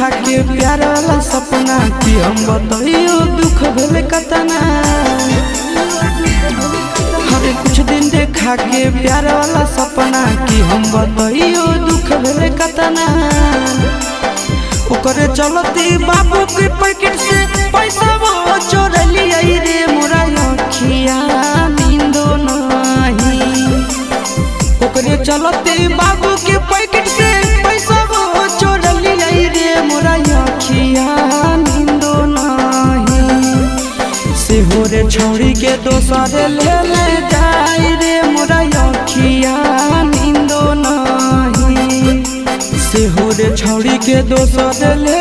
देखा के प्यार वाला सपना कि हम बताइयो दुख भेले कतना। हरे कुछ दिन देखा के प्यार वाला सपना कि हम बताइयो दुख भेले कतना। ओकरे चलती बाबू के पैकेट से पैसा वो चोर लिया रे मोरा अखिया नींदो नहीं। ओकरे चलती बाबू के पैकेट से पैसा वो चोर लिया रे मोरा अखिया नींदो नहीं। सेहो रे छौड़ी के दोसर ले ले जाई रे मोरा अखिया नींदो नहीं। सेहो रे छौड़ी के दोसर ले